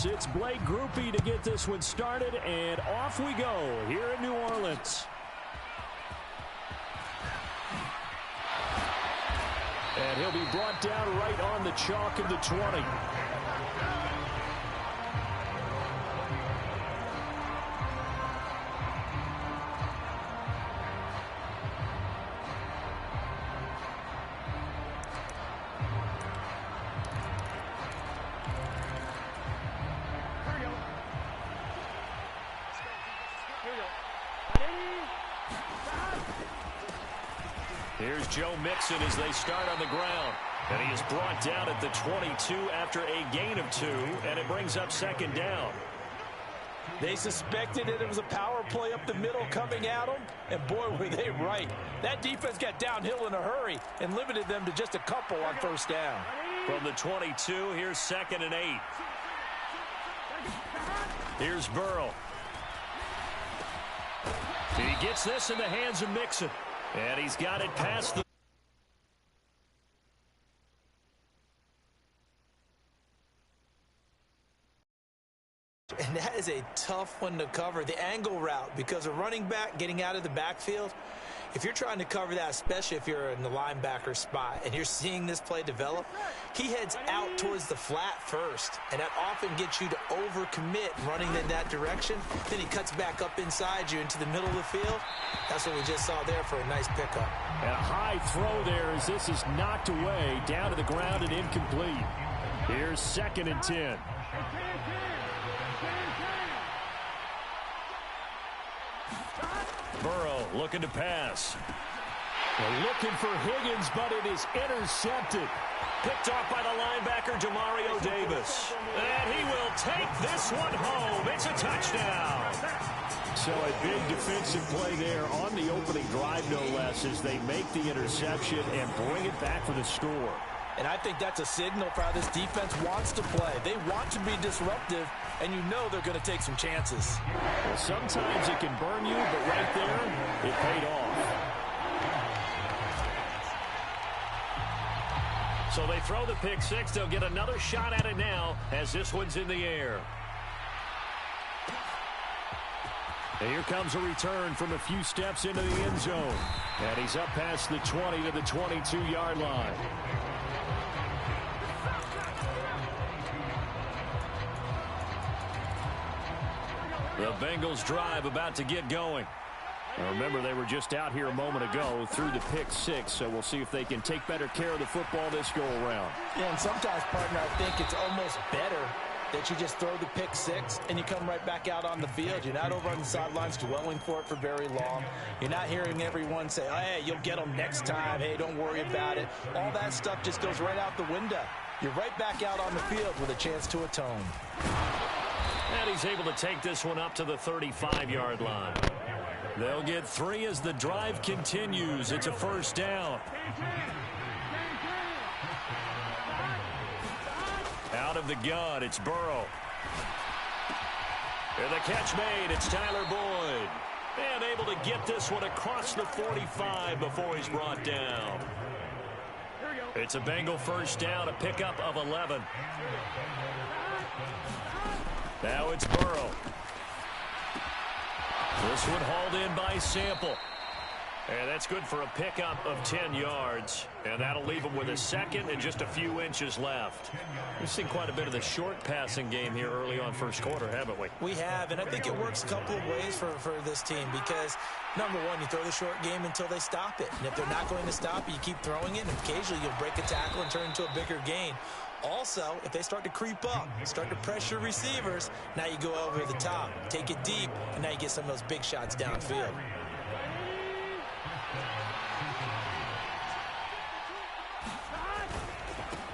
It's Blake Groupie to get this one started, and off we go here in New Orleans. And he'll be brought down right on the chalk of the 20. Here's Joe Mixon as they start on the ground. And he is brought down at the 22 after a gain of 2, and it brings up second down. They suspected that it was a power play up the middle coming at them, and boy, were they right. That defense got downhill in a hurry and limited them to just a couple on first down. From the 22, here's 2nd and 8. Here's Burrow. He gets this in the hands of Mixon. And he's got it past the... And that is a tough one to cover, the angle route, because a running back getting out of the backfield, if you're trying to cover that, especially if you're in the linebacker spot and you're seeing this play develop, he heads out towards the flat first, and that often gets you to overcommit running in that direction. Then he cuts back up inside you into the middle of the field. That's what we just saw there for a nice pickup. And a high throw there as this is knocked away, down to the ground and incomplete. Here's 2nd and 10. Burrow looking to pass. They're looking for Higgins, but it is intercepted. Picked off by the linebacker, Demario Davis. And he will take this one home. It's a touchdown. So a big defensive play there on the opening drive, no less, as they make the interception and bring it back for the score. And I think that's a signal for how this defense wants to play. They want to be disruptive, and you know they're going to take some chances. Well, sometimes it can burn you, but right there, it paid off. So they throw the pick six. They'll get another shot at it now as this one's in the air. And here comes a return from a few steps into the end zone. And he's up past the 20 to the 22-yard line. The Bengals drive about to get going. Now remember, they were just out here a moment ago through the pick six, so we'll see if they can take better care of the football this go-around. Yeah, and sometimes, partner, I think it's almost better that you just throw the pick six and you come right back out on the field. You're not over on the sidelines dwelling for it for very long. You're not hearing everyone say, oh, hey, you'll get them next time. Hey, don't worry about it. All that stuff just goes right out the window. You're right back out on the field with a chance to atone. And he's able to take this one up to the 35-yard line. They'll get 3 as the drive continues. It's a first down. Out of the gun, it's Burrow. And the catch made, it's Tyler Boyd. And able to get this one across the 45 before he's brought down. It's a Bengal first down, a pickup of 11. Now it's Burrow. This one hauled in by Sample. And that's good for a pickup of 10 yards. And that'll leave him with a second and just a few inches left. We've seen quite a bit of the short passing game here early on first quarter, haven't we? We have, and I think it works a couple of ways for this team because, number one, you throw the short game until they stop it. And if they're not going to stop it, you keep throwing it, and occasionally you'll break a tackle and turn into a bigger gain. Also, if they start to creep up, start to pressure receivers, now you go over the top, take it deep, and now you get some of those big shots downfield.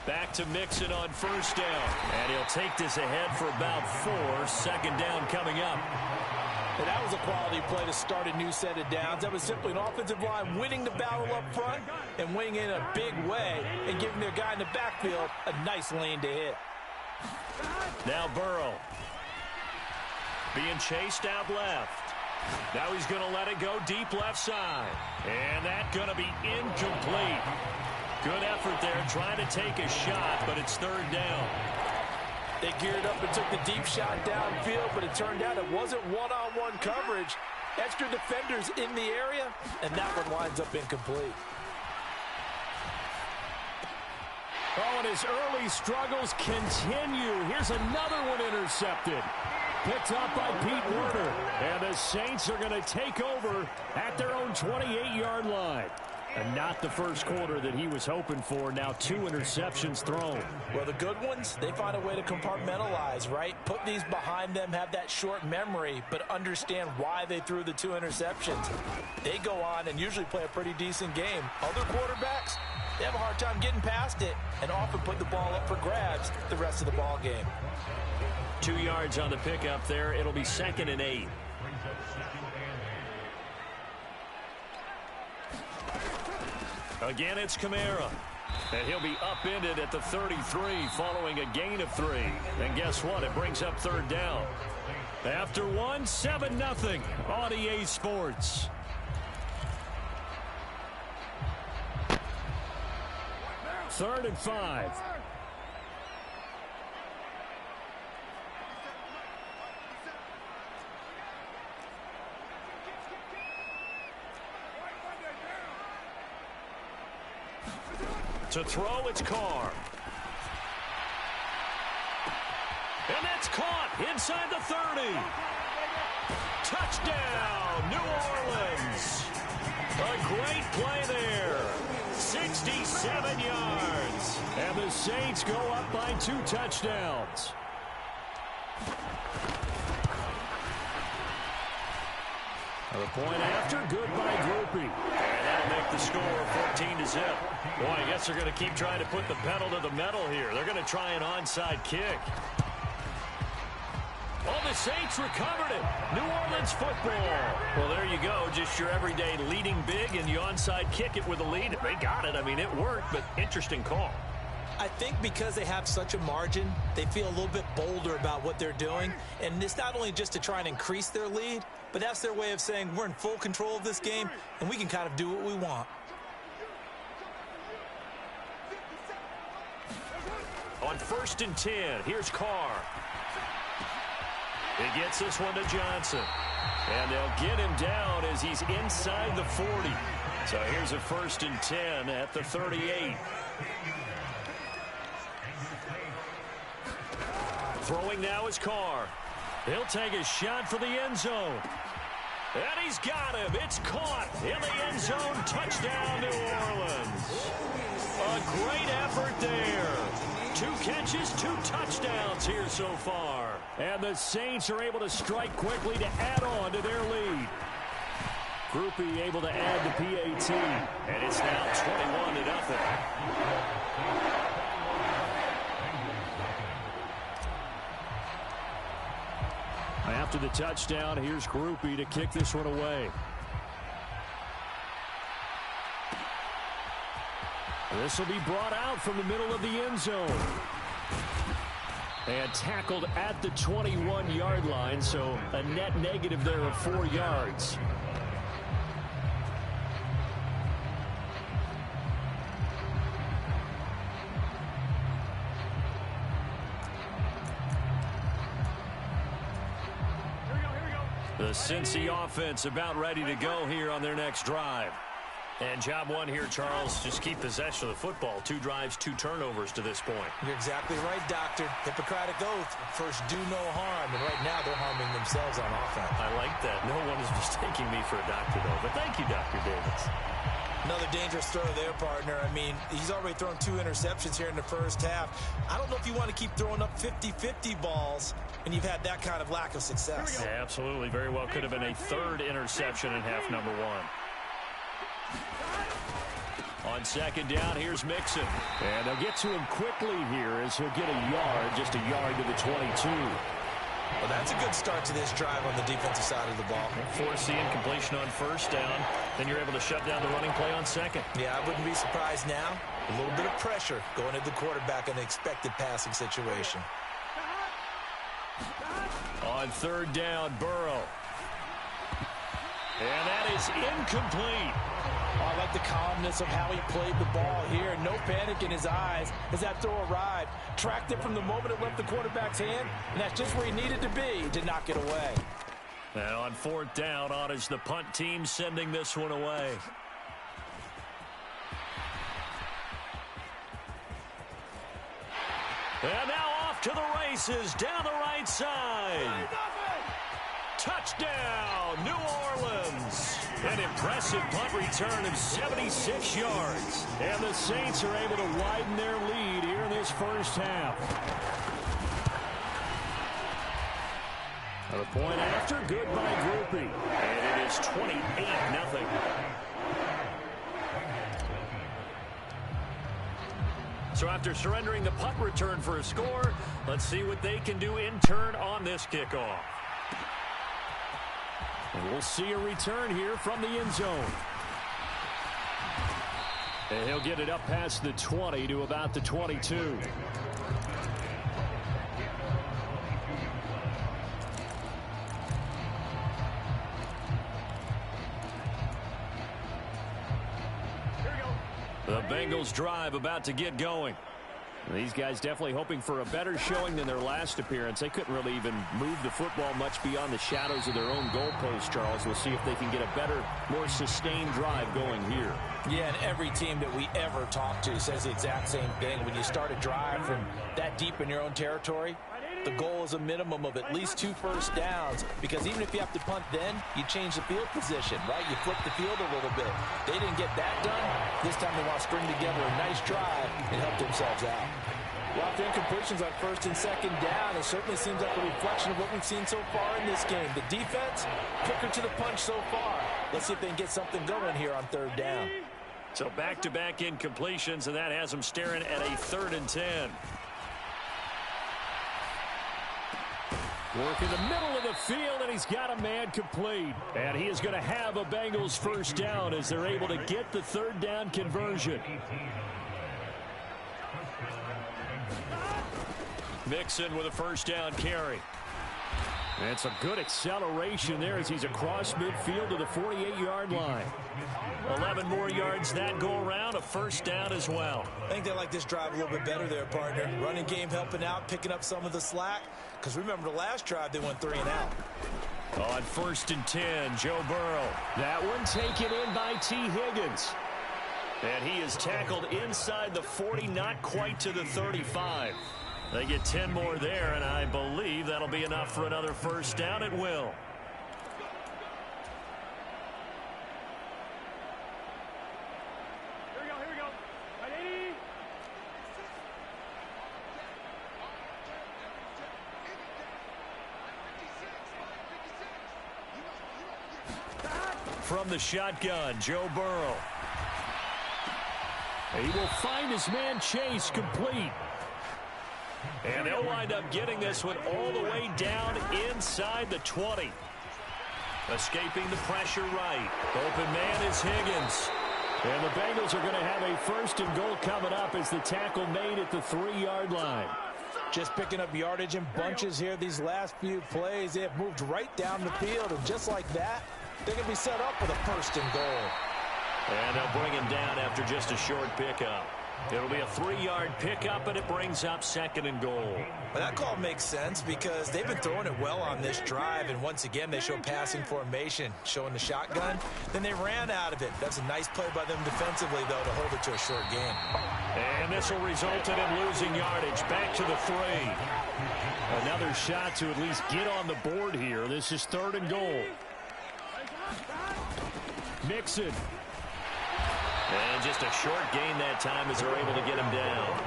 Back to Mixon on first down. And he'll take this ahead for about 4. Second down coming up. And that was a quality play to start a new set of downs. That was simply an offensive line winning the battle up front and winning in a big way and giving their guy in the backfield a nice lane to hit. Now Burrow. Being chased out left. Now he's going to let it go deep left side. And that's going to be incomplete. Good effort there trying to take a shot, but it's third down. They geared up and took the deep shot downfield, but it turned out it wasn't one-on-one coverage. Extra defenders in the area, and that one winds up incomplete. Oh, and his early struggles continue. Here's another one intercepted. Picked up by Pete Werner. And the Saints are going to take over at their own 28-yard line. And not the first quarter that he was hoping for. Now 2 interceptions thrown. Well, the good ones, they find a way to compartmentalize, right? Put these behind them, have that short memory, but understand why they threw the 2 interceptions. They go on and usually play a pretty decent game. Other quarterbacks, they have a hard time getting past it and often put the ball up for grabs the rest of the ball game. 2 yards on the pickup there. It'll be 2nd and 8. Again, it's Kamara. And he'll be upended at the 33 following a gain of 3. And guess what? It brings up 3rd down. After 1, 7-0 on EA Sports. Third and 5. To throw, it's Carr. And that's caught inside the 30. Touchdown, New Orleans. A great play there. 67 yards. And the Saints go up by 2 touchdowns. The point after, good by Groupie. And that'll make the score 14-0. Boy, I guess they're going to keep trying to put the pedal to the metal here. They're going to try an onside kick. Oh, the Saints recovered it. New Orleans football. Well, there you go. Just your everyday leading big, and you onside kick it with a lead. They got it. I mean, it worked, but interesting call. I think because they have such a margin, they feel a little bit bolder about what they're doing. And it's not only just to try and increase their lead, but that's their way of saying we're in full control of this game, and we can kind of do what we want. On 1st and 10, here's Carr. He gets this one to Johnson. And they'll get him down as he's inside the 40. So here's a 1st and 10 at the 38. Throwing now is Carr. He'll take a shot for the end zone. And he's got him. It's caught in the end zone. Touchdown, New Orleans. A great effort there. 2 catches, 2 touchdowns here so far. And the Saints are able to strike quickly to add on to their lead. Groupie able to add the PAT. And it's now 21-0. After the touchdown, here's Groupie to kick this one away. This will be brought out from the middle of the end zone. And tackled at the 21-yard line, so a net negative there of 4 yards. The Cincy offense about ready to go here on their next drive. And job one here, Charles, just keep possession of the football. 2 drives, 2 turnovers to this point. You're exactly right, Doctor. Hippocratic oath. First, do no harm. And right now, they're harming themselves on offense. I like that. No one is mistaking me for a doctor, though. But thank you, Dr. Davis. Another dangerous throw there, partner. I mean, he's already thrown 2 interceptions here in the first half. I don't know if you want to keep throwing up 50-50 balls, and you've had that kind of lack of success. Yeah, absolutely. Very well could have been a 3rd interception in half number 1. On 2nd down, here's Mixon. And they'll get to him quickly here as he'll get a yard, just a yard to the 22. Well, that's a good start to this drive on the defensive side of the ball. Forcing completion on 1st down. Then you're able to shut down the running play on 2nd. Yeah, I wouldn't be surprised now. A little bit of pressure going at the quarterback in an expected passing situation. On 3rd down, Burrow. And that is incomplete. I like the calmness of how he played the ball here. No panic in his eyes as that throw arrived. Tracked it from the moment it left the quarterback's hand, and that's just where he needed to be to knock it away. And on fourth down, on is the punt team sending this one away. And now off to the races down the right side. Touchdown, New Orleans. An impressive punt return of 76 yards. And the Saints are able to widen their lead here in this first half. The point after, good by Groupie. And it is 28-0. So after surrendering the punt return for a score, let's see what they can do in turn on this kickoff. And we'll see a return here from the end zone. And he'll get it up past the 20 to about the 22. The Bengals drive about to get going. These guys definitely hoping for a better showing than their last appearance. They couldn't really even move the football much beyond the shadows of their own goalpost, Charles. We'll see if they can get a better, more sustained drive going here. Yeah, and every team that we ever talk to says the exact same thing. When you start a drive from that deep in your own territory, the goal is a minimum of at least 2 first downs, because even if you have to punt then, you change the field position, right? You flip the field a little bit. They didn't get that done. This time they want to string together a nice drive and help themselves out. Well, after incompletions on first and second down, it certainly seems like a reflection of what we've seen so far in this game. The defense, quicker to the punch so far. Let's see if they can get something going here on third down. So back-to-back incompletions, and that has them staring at a 3rd and 10. Work in the middle of the field, and he's got a man complete. And he is going to have a Bengals first down as they're able to get the 3rd down conversion. Mixon with a first down carry. And it's a good acceleration there as he's across midfield to the 48-yard line. 11 more yards that go around, a first down as well. I think they like this drive a little bit better there, partner. Running game helping out, picking up some of the slack. Because remember, the last drive, they went 3 and out. On 1st and 10, Joe Burrow. That one taken in by T. Higgins. And he is tackled inside the 40, not quite to the 35. They get 10 more there, and I believe that'll be enough for another first down. It will. Here we go. 180. From the shotgun, Joe Burrow. He will find his man Chase complete. And they'll wind up getting this one all the way down inside the 20. Escaping the pressure right. Open man is Higgins. And the Bengals are going to have a 1st and goal coming up as the tackle made at the 3-yard line. Just picking up yardage in bunches here these last few plays. They have moved right down the field, and just like that, they're going to be set up with a 1st and goal. And they'll bring him down after just a short pickup. It'll be a 3-yard pickup, and it brings up 2nd and goal. Well, that call makes sense because they've been throwing it well on this drive, and once again, they show passing formation, showing the shotgun. Then they ran out of it. That's a nice play by them defensively, though, to hold it to a short game. And this will result in him losing yardage. Back to the 3. Another shot to at least get on the board here. This is 3rd and goal. Mixon. And just a short gain that time as they're able to get him down.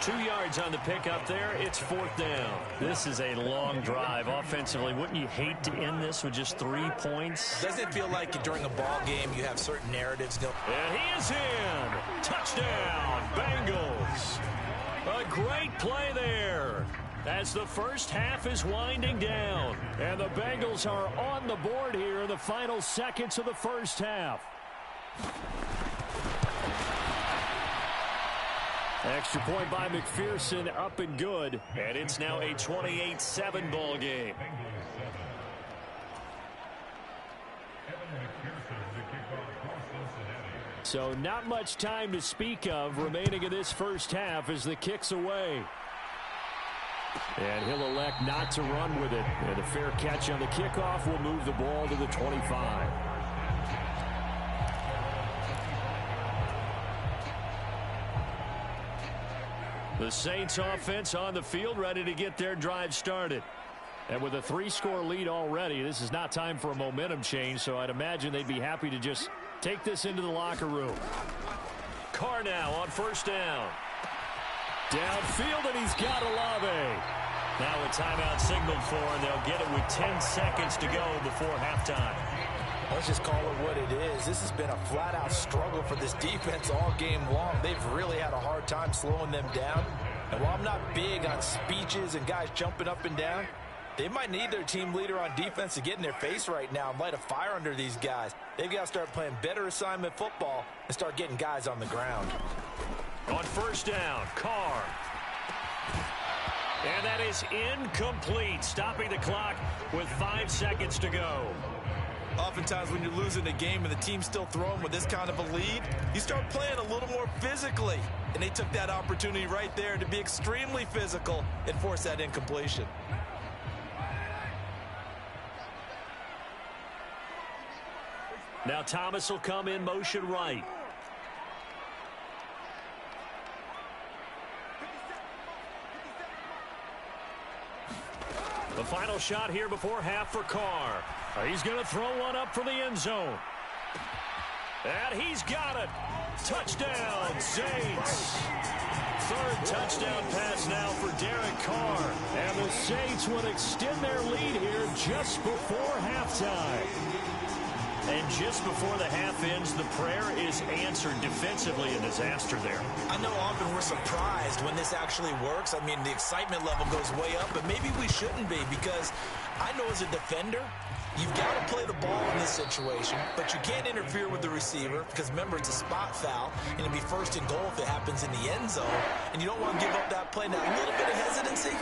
2 yards on the pickup there. It's 4th down. This is a long drive offensively. Wouldn't you hate to end this with just 3 points? Doesn't it feel like during a ball game you have certain narratives? And he is in. Touchdown, Bengals. A great play there as the first half is winding down. And the Bengals are on the board here in the final seconds of the first half. Extra point by McPherson, up and good. And it's now a 28-7 ball game. So not much time to speak of remaining in this first half as the kick's away. And he'll elect not to run with it. And a fair catch on the kickoff will move the ball to the 25. The Saints offense on the field, ready to get their drive started. And with a 3-score lead already, this is not time for a momentum change, so I'd imagine they'd be happy to just take this into the locker room. Carr now on first down. Downfield, and he's got Olave. Now a timeout signaled for, and they'll get it with 10 seconds to go before halftime. Let's just call it what it is. This has been a flat-out struggle for this defense all game long. They've really had a hard time slowing them down. And while I'm not big on speeches and guys jumping up and down, they might need their team leader on defense to get in their face right now and light a fire under these guys. They've got to start playing better assignment football and start getting guys on the ground. On first down, Carr. And that is incomplete, stopping the clock with 5 seconds to go. Oftentimes when you're losing a game and the team's still throwing with this kind of a lead, you start playing a little more physically. And they took that opportunity right there to be extremely physical and force that incompletion. Now Thomas will come in motion right. The final shot here before half for Carr. He's going to throw one up for the end zone. And he's got it. Touchdown, Saints. Third touchdown pass now for Derek Carr. And the Saints would extend their lead here just before halftime. And just before the half ends, the prayer is answered. Defensively, a disaster there. I know often we're surprised when this actually works. I mean, the excitement level goes way up, but maybe we shouldn't be, because I know as a defender, you've got to play the ball in this situation, but you can't interfere with the receiver because, remember, it's a spot foul, and it'll be first and goal if it happens in the end zone, and you don't want to give up that play. Now, a little bit of hesitancy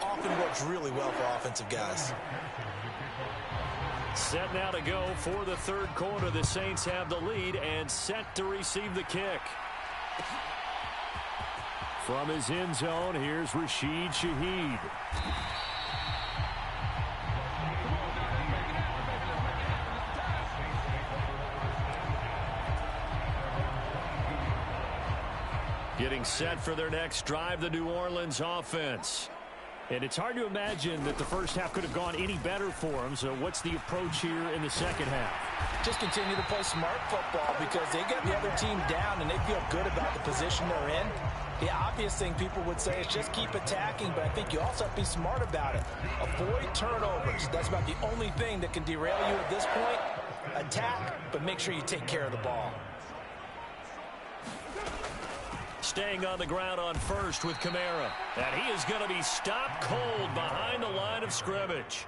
often works really well for offensive guys. Set now to go for the third quarter. The Saints have the lead and set to receive the kick. From his end zone, here's Rashid Shaheed. Getting set for their next drive, the New Orleans offense. And it's hard to imagine that the first half could have gone any better for them. So what's the approach here in the second half? Just continue to play smart football because they get the other team down and they feel good about the position they're in. The obvious thing people would say is just keep attacking, but I think you also have to be smart about it. Avoid turnovers. That's about the only thing that can derail you at this point. Attack, but make sure you take care of the ball. Staying on the ground on first with Kamara. And he is going to be stopped cold behind the line of scrimmage.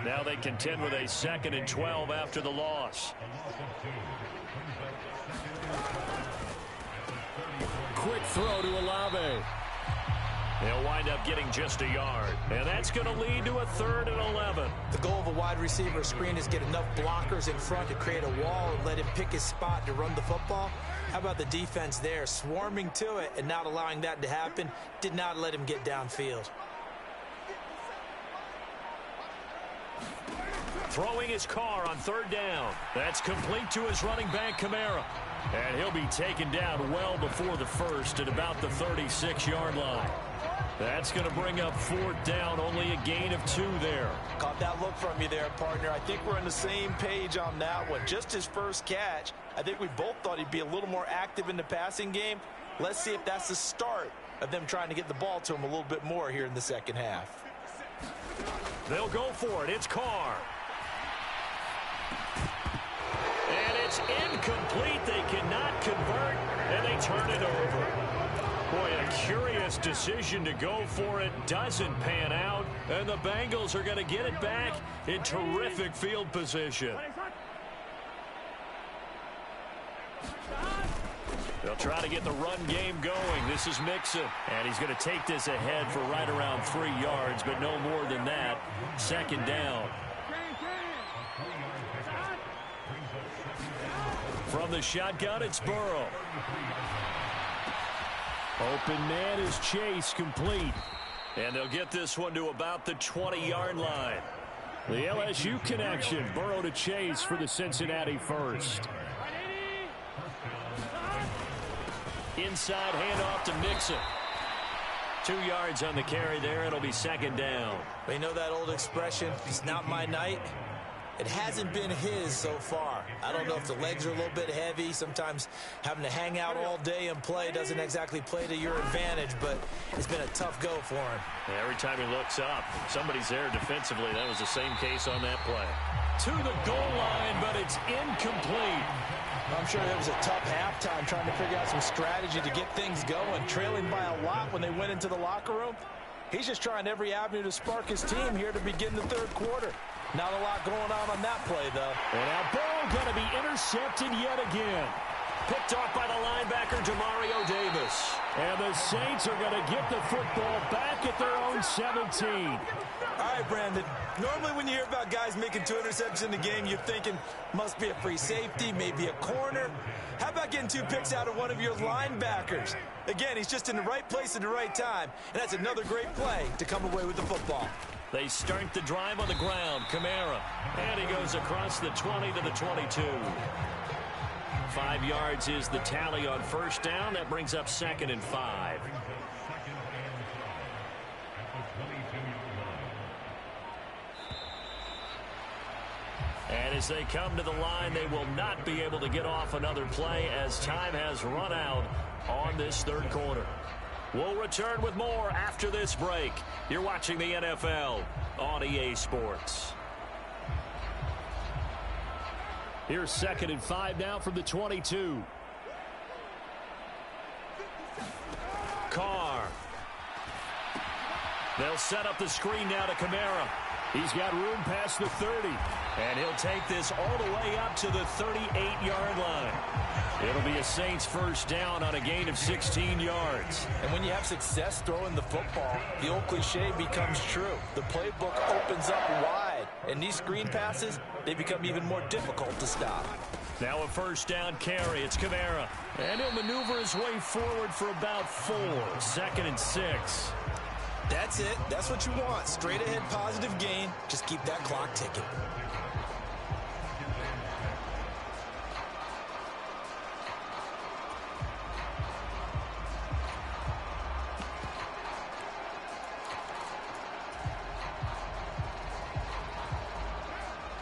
Now they contend with a 2nd and 12 after the loss. Quick throw to Olave. They'll wind up getting just a yard. And that's going to lead to a 3rd and 11. The goal of a wide receiver screen is get enough blockers in front to create a wall and let him pick his spot to run the football. How about the defense there, swarming to it and not allowing that to happen? Did not let him get downfield. Throwing his Carr on 3rd down. That's complete to his running back, Kamara. And he'll be taken down well before the first at about the 36-yard line. That's going to bring up 4th down, only a gain of 2 there. Caught that look from you there, partner. I think we're on the same page on that one. Just his first catch. I think we both thought he'd be a little more active in the passing game. Let's see if that's the start of them trying to get the ball to him a little bit more here in the second half. They'll go for it. It's Carr. And it's incomplete. They cannot convert, and they turn it over. Boy, a curious decision to go for it. Doesn't pan out, and the Bengals are going to get it back in terrific field position. They'll try to get the run game going. This is Mixon, and he's going to take this ahead for right around 3 yards, but no more than that. 2nd down. From the shotgun, it's Burrow. Open man is Chase, complete. And they'll get this one to about the 20-yard line. The LSU connection, Burrow to Chase for the Cincinnati first. Inside handoff to Mixon. 2 yards on the carry there. It'll be second down. You know that old expression, it's not my night? It hasn't been his so far. I don't know if the legs are a little bit heavy. Sometimes having to hang out all day and play doesn't exactly play to your advantage, but it's been a tough go for him. Yeah, every time he looks up, somebody's there defensively. That was the same case on that play. To the goal line, but it's incomplete. I'm sure it was a tough halftime trying to figure out some strategy to get things going, trailing by a lot when they went into the locker room. He's just trying every avenue to spark his team here to begin the third quarter. Not a lot going on that play, though. And now Burrow going to be intercepted yet again. Picked off by the linebacker, Demario Davis. And the Saints are going to get the football back at their own 17. All right, Brandon. Normally when you hear about guys making 2 interceptions in the game, you're thinking must be a free safety, maybe a corner. How about getting 2 picks out of one of your linebackers? Again, he's just in the right place at the right time, and that's another great play to come away with the football. They start the drive on the ground. Kamara. And he goes across the 20 to the 22. 5 yards is the tally on first down. That brings up 2nd and 5. And as they come to the line, they will not be able to get off another play as time has run out on this third quarter. We'll return with more after this break. You're watching the NFL on EA Sports. Here's 2nd and 5 now from the 22. Carr. They'll set up the screen now to Kamara. He's got room past the 30. And he'll take this all the way up to the 38-yard line. It'll be a Saints first down on a gain of 16 yards. And when you have success throwing the football, the old cliche becomes true. The playbook opens up wide. And these screen passes, they become even more difficult to stop. Now a first down carry. It's Kamara. And he'll maneuver his way forward for about 4. 2nd and 6. That's it. That's what you want. Straight ahead positive gain. Just keep that clock ticking.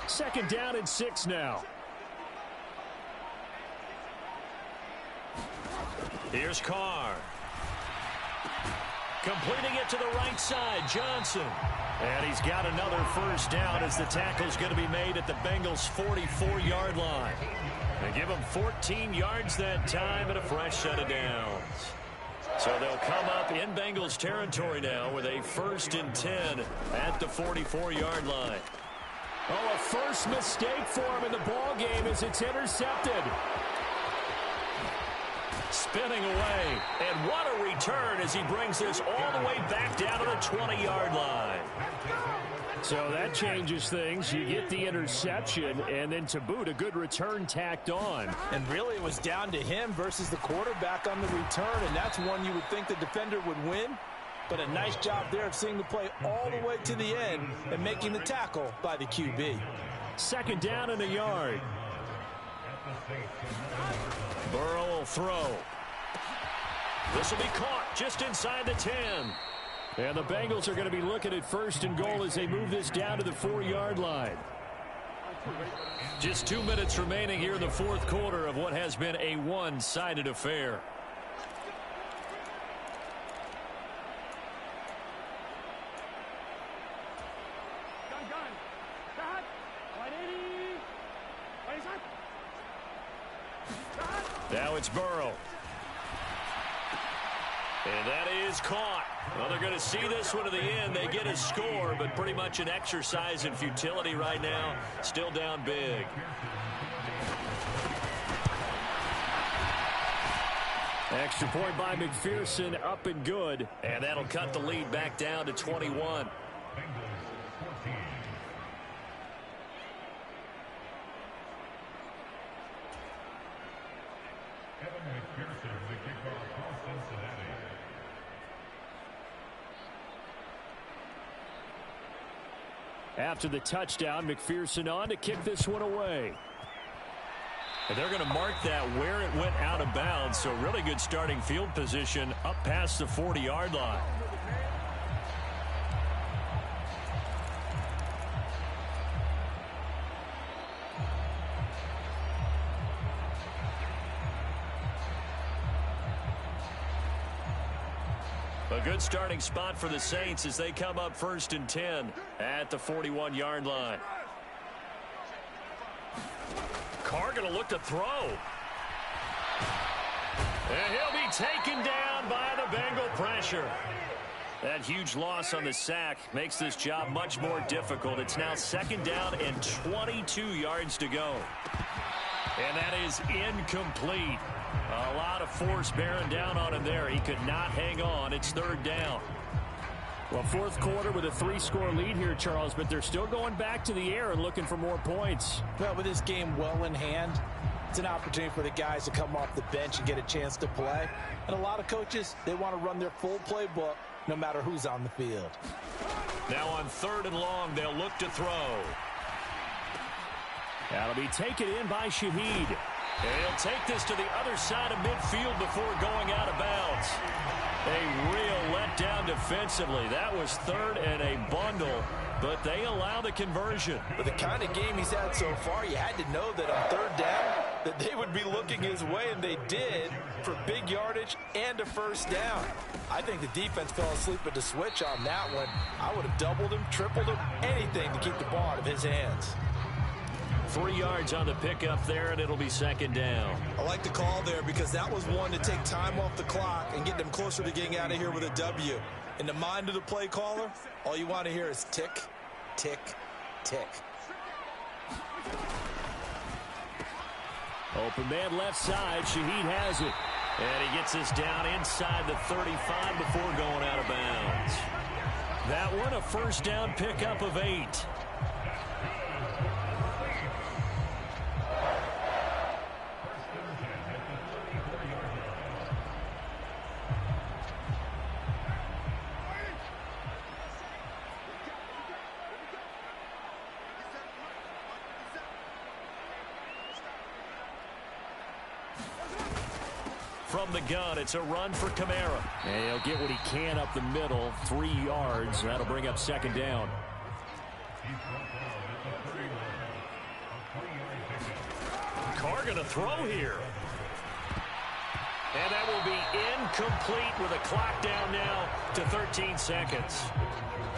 Second down and 6 now. Here's Carr. Completing it to the right side, Johnson. And he's got another first down as the tackle's going to be made at the Bengals' 44-yard line. They give him 14 yards that time and a fresh set of downs. So they'll come up in Bengals territory now with a 1st and 10 at the 44-yard line. Oh, a first mistake for him in the ball game as it's intercepted. Spinning away, and what a return as he brings this all the way back down to the 20-yard line. So that changes things. You get the interception, and then to boot, a good return tacked on. And really, it was down to him versus the quarterback on the return, and that's one you would think the defender would win. But a nice job there of seeing the play all the way to the end and making the tackle by the QB. 2nd down and a yard. Burrow will throw. This will be caught just inside the 10. And the Bengals are going to be looking at 1st and goal as they move this down to the 4-yard line. Just 2 minutes remaining here in the fourth quarter of what has been a one-sided affair. Now it's Burrow. And that is caught. Well, they're going to see this one to the end. They get a score, but pretty much an exercise in futility right now. Still down big. Extra point by McPherson, up and good. And that'll cut the lead back down to 21. After the touchdown, McPherson on to kick this one away. And they're going to mark that where it went out of bounds, so really good starting field position up past the 40-yard line. A good starting spot for the Saints as they come up 1st and 10 at the 41-yard line. Carr going to look to throw. And he'll be taken down by the Bengal pressure. That huge loss on the sack makes this job much more difficult. It's now 2nd down and 22 yards to go. And that is incomplete. A lot of force bearing down on him there. He could not hang on. It's 3rd down. Well, 4th quarter with a 3-score lead here, Charles, but they're still going back to the air and looking for more points. Well, with this game well in hand, it's an opportunity for the guys to come off the bench and get a chance to play. And a lot of coaches, they want to run their full playbook no matter who's on the field. Now on 3rd and long, they'll look to throw. That'll be taken in by Shaheed. He'll take this to the other side of midfield before going out of bounds. A real letdown defensively. That was 3rd and a bundle, but they allow the conversion. With the kind of game he's had so far, you had to know that on 3rd down that they would be looking his way, and they did, for big yardage and a 1st down. I think the defense fell asleep at the switch on that one. I would have doubled him, tripled him, anything to keep the ball out of his hands. 3 yards on the pickup there, and it'll be 2nd down. I like the call there because that was one to take time off the clock and get them closer to getting out of here with a W. In the mind of the play caller, all you want to hear is tick, tick, tick. Open man left side. Shaheed has it. And he gets this down inside the 35 before going out of bounds. That one a 1st down pickup of 8. From the gun, it's a run for Kamara. And he'll get what he can up the middle, 3 yards. That'll bring up 2nd down. Carr going to throw here. And that will be incomplete with a clock down now to 13 seconds.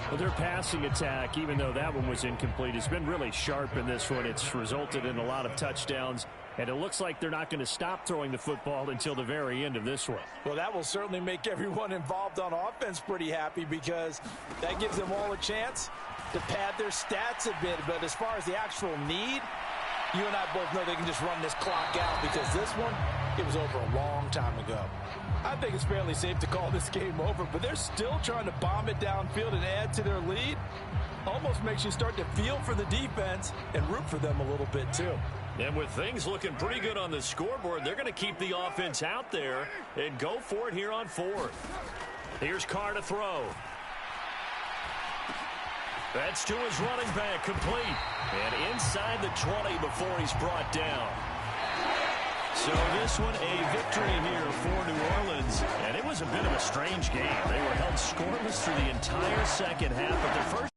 Well, their passing attack, even though that one was incomplete, has been really sharp in this one. It's resulted in a lot of touchdowns, and it looks like they're not going to stop throwing the football until the very end of this one. Well, that will certainly make everyone involved on offense pretty happy because that gives them all a chance to pad their stats a bit. But as far as the actual need, you and I both know they can just run this clock out because this one, it was over a long time ago. I think it's fairly safe to call this game over, but they're still trying to bomb it downfield and add to their lead. Almost makes you start to feel for the defense and root for them a little bit too. And with things looking pretty good on the scoreboard, they're going to keep the offense out there and go for it here on 4th. Here's Carr to throw. That's to his running back, complete. And inside the 20 before he's brought down. So this one a victory here for New Orleans. And it was a bit of a strange game. They were held scoreless through the entire second half, but their first